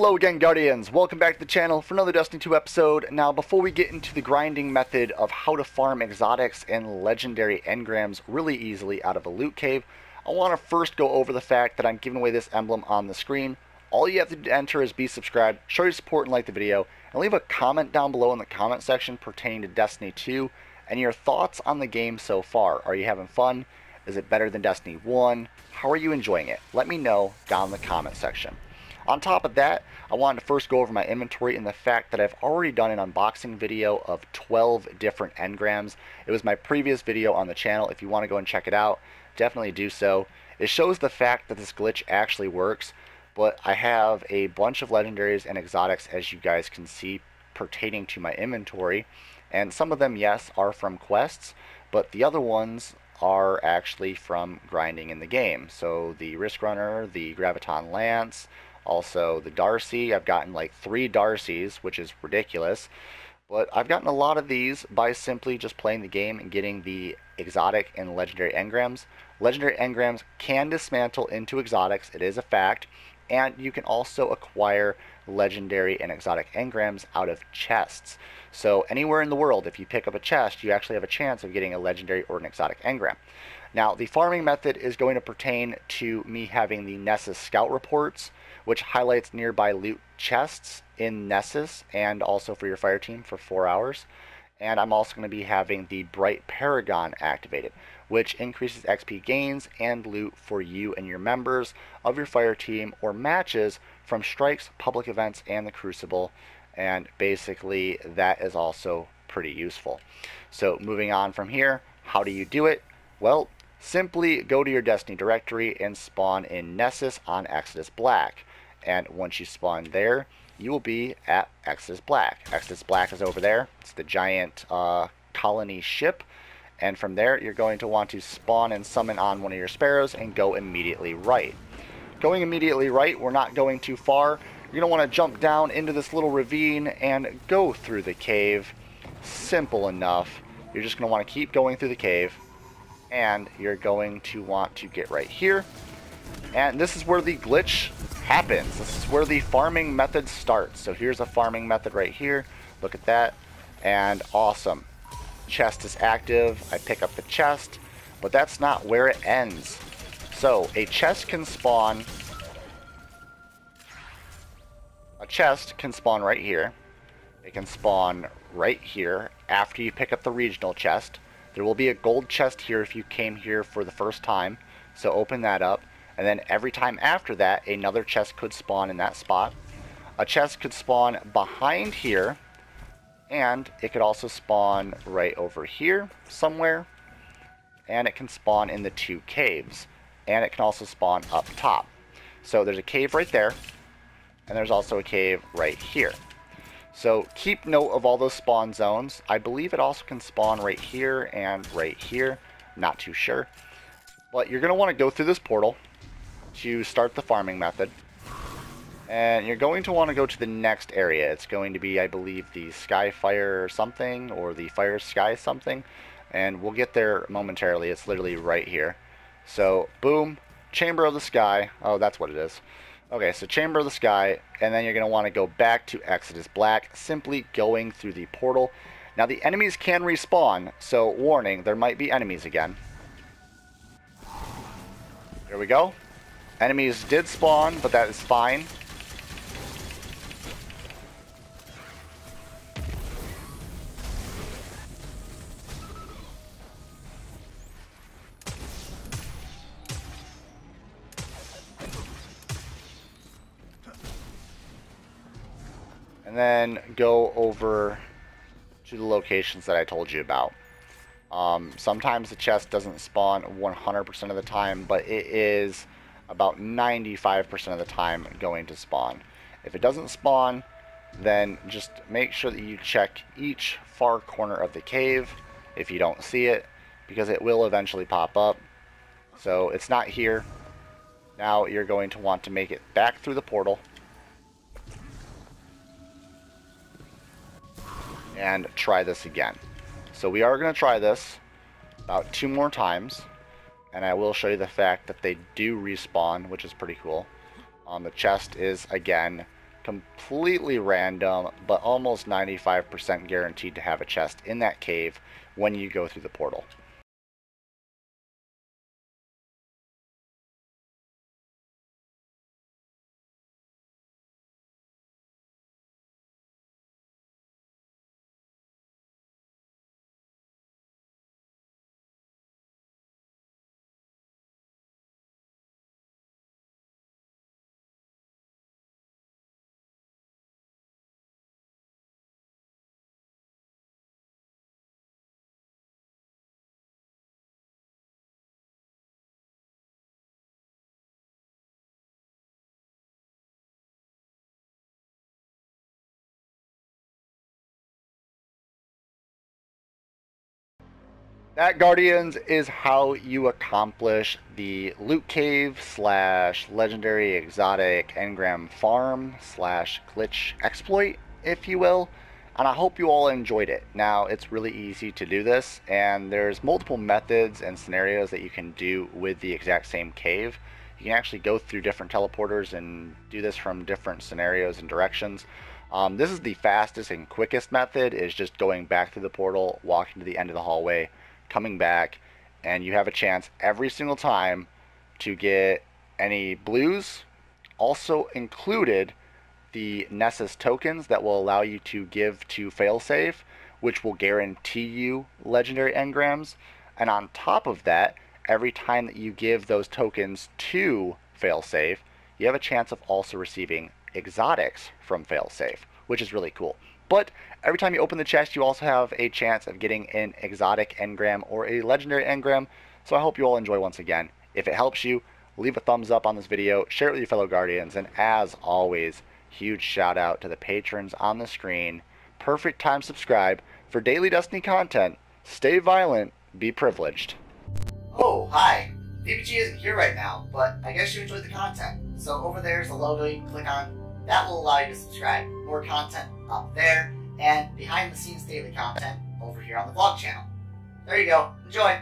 Hello again, Guardians! Welcome back to the channel for another Destiny 2 episode. Now, before we get into the grinding method of how to farm exotics and legendary engrams really easily out of a loot cave, I want to first go over the fact that I'm giving away this emblem on the screen. All you have to enter is be subscribed, show your support and like the video, and leave a comment down below in the comment section pertaining to Destiny 2 and your thoughts on the game so far. Are you having fun? Is it better than Destiny 1? How are you enjoying it? Let me know down in the comment section. On top of that, I wanted to first go over my inventory and the fact that I've already done an unboxing video of 12 different engrams. It was my previous video on the channel. If you want to go and check it out, definitely do so. It shows the fact that this glitch actually works, but I have a bunch of legendaries and exotics, as you guys can see, pertaining to my inventory. And some of them, yes, are from quests, but the other ones are actually from grinding in the game. So the Risk Runner, the Graviton Lance, also the Darcy. I've gotten like 3 Darcys, which is ridiculous. But I've gotten a lot of these by simply just playing the game and getting the exotic and legendary engrams. Legendary engrams can dismantle into exotics, it is a fact. And you can also acquire legendary and exotic engrams out of chests. So anywhere in the world, if you pick up a chest, you actually have a chance of getting a legendary or an exotic engram. Now, the farming method is going to pertain to me having the Nessus Scout reports, which highlights nearby loot chests in Nessus and also for your fire team for 4 hours. And I'm also going to be having the Bright Paragon activated, which increases XP gains and loot for you and your members of your fire team or matches from strikes, public events, and the Crucible. And basically, that is also pretty useful. So moving on from here, how do you do it? Well, simply go to your Destiny directory and spawn in Nessus on Exodus Black. And once you spawn there, you will be at Exodus Black. Exodus Black is over there. It's the giant colony ship. And from there, you're going to want to spawn and summon on one of your sparrows and go immediately right. Going immediately right, we're not going too far. You're going to want to jump down into this little ravine and go through the cave. Simple enough. You're just going to want to keep going through the cave. And you're going to want to get right here. And this is where the glitch happens. This is where the farming method starts. So here's a farming method right here. Look at that. And awesome. Chest is active. I pick up the chest. But that's not where it ends. So a chest can spawn. A chest can spawn right here. It can spawn right here after you pick up the regional chest. There will be a gold chest here if you came here for the first time. So open that up. And then every time after that, another chest could spawn in that spot. A chest could spawn behind here. And it could also spawn right over here somewhere. And it can spawn in the 2 caves. And it can also spawn up top. So there's a cave right there. And there's also a cave right here. So keep note of all those spawn zones. I believe it also can spawn right here and right here. Not too sure. But you're going to want to go through this portal to start the farming method. And you're going to want to go to the next area. It's going to be, I believe, the Skyfire something or the Fire Sky something. And we'll get there momentarily. It's literally right here. So, boom, Chamber of the Sky. Oh, that's what it is. Okay, so Chamber of the Sky, and then you're going to want to go back to Exodus Black, simply going through the portal. Now, the enemies can respawn, so warning, there might be enemies again. There we go. Enemies did spawn, but that is fine. And then go over to the locations that I told you about. Sometimes the chest doesn't spawn 100% of the time, but it is about 95% of the time going to spawn. If it doesn't spawn, then just make sure that you check each far corner of the cave if you don't see it, because it will eventually pop up. So it's not here. Now you're going to want to make it back through the portal and try this again. So we are going to try this about 2 more times, and I will show you the fact that they do respawn, which is pretty cool. The chest is again completely random, but almost 95% guaranteed to have a chest in that cave when you go through the portal. That, Guardians, is how you accomplish the loot cave slash legendary exotic engram farm slash glitch exploit, if you will. And I hope you all enjoyed it. Now, it's really easy to do this, and there's multiple methods and scenarios that you can do with the exact same cave. You can actually go through different teleporters and do this from different scenarios and directions. This is the fastest and quickest method, is just going back through the portal, walking to the end of the hallway, coming back, and you have a chance every single time to get any blues. Also included the Nessus tokens that will allow you to give to failsafe, which will guarantee you legendary engrams. And on top of that, every time that you give those tokens to failsafe, you have a chance of also receiving exotics from failsafe, which is really cool. But every time you open the chest, you also have a chance of getting an exotic engram or a legendary engram. So I hope you all enjoy once again. If it helps you, leave a thumbs up on this video, share it with your fellow Guardians, and as always, huge shout out to the patrons on the screen. Perfect time to subscribe for daily Destiny content. Stay violent, be privileged. Oh, hi. VBG isn't here right now, but I guess you enjoyed the content. So over there's a logo you can click on. That will allow you to subscribe. More content up there, and behind the scenes daily content over here on the vlog channel. There you go. Enjoy!